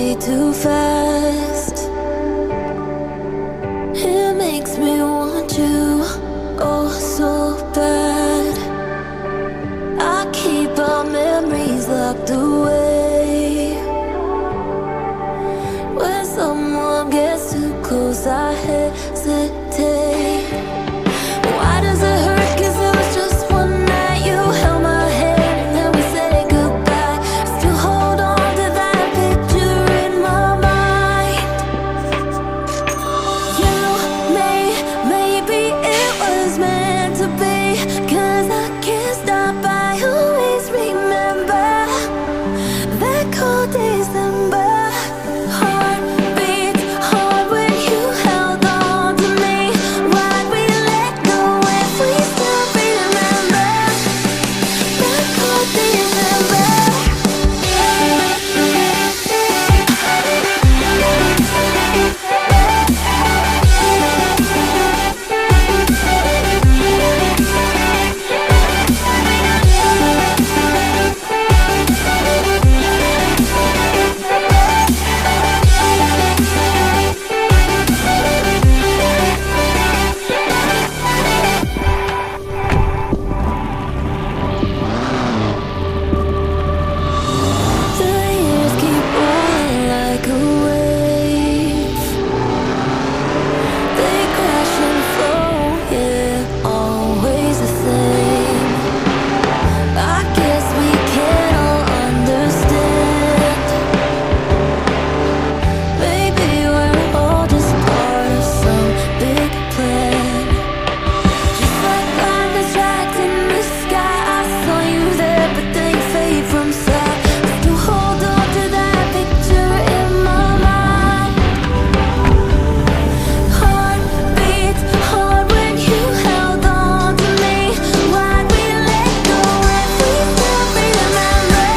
way too fast. It makes me want you, oh so bad. I keep our memories locked away. When someone gets too close, I hesitate. Why does it hurt? 'Cause it was just one night. You held my hand and then we said goodbye. Still hold on to that picture in my mind. You, maybe it was meant to be. 'Cause I can't stop, I always remember that cold December. Heart beats hard when you held on to me. Why'd we let go if we still remember that cold December? The years keep rolling like a wave. They crash and flow, yeah, always the same. I guess we can all understand. Maybe we're all just part of some big plan. Just like lightning strikes in the sky, I saw you there, but then you fade from sight. Still hold on to that picture in my mind. Heart beats hard when you held on to me. Why'd we let go if we still remember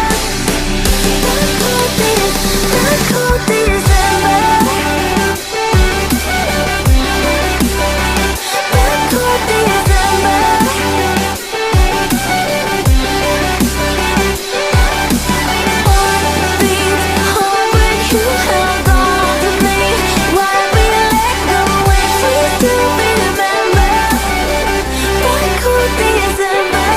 that cold December? That cold December. Heart beats hard when you held on to me. Why'd we let go if we still remember that cold December?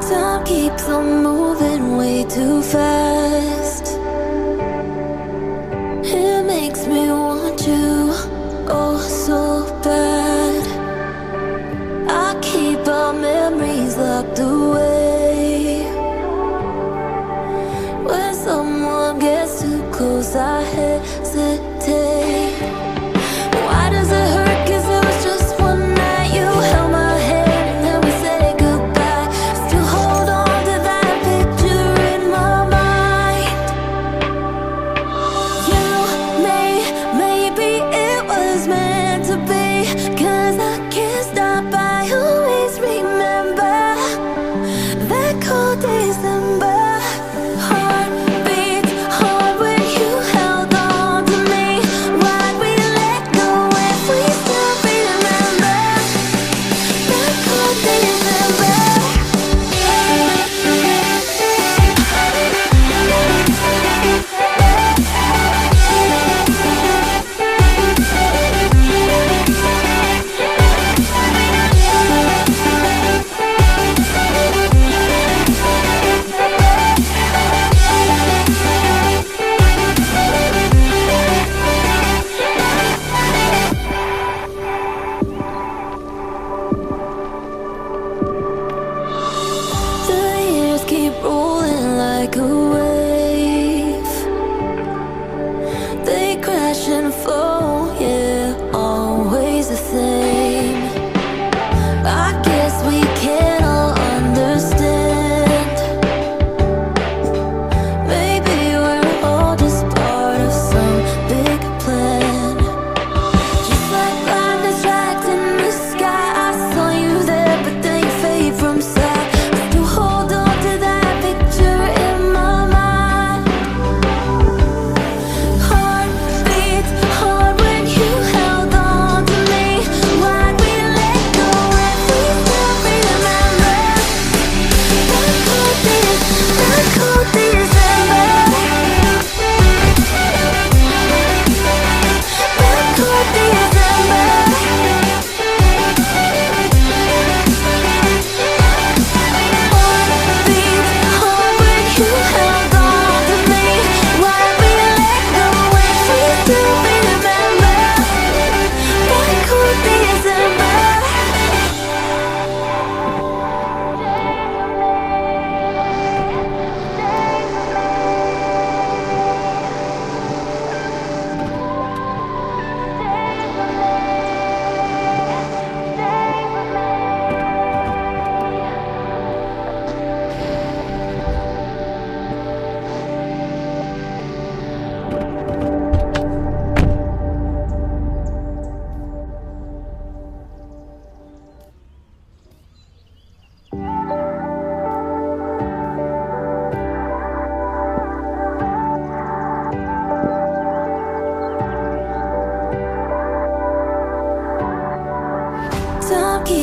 Time keeps on moving way too fast. It makes me want you, oh so bad. I keep our memories locked away. When someone gets too close, I hesitate. Why does it hurt? 'Cause it was just one night. You held my hand and then we said goodbye. Still hold on to that picture in my mind. You, maybe it was meant to be. 'Cause I can't stop, I always remember that cold December. Heart beats hard when you held on to me.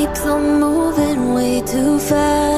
keeps on moving way too fast.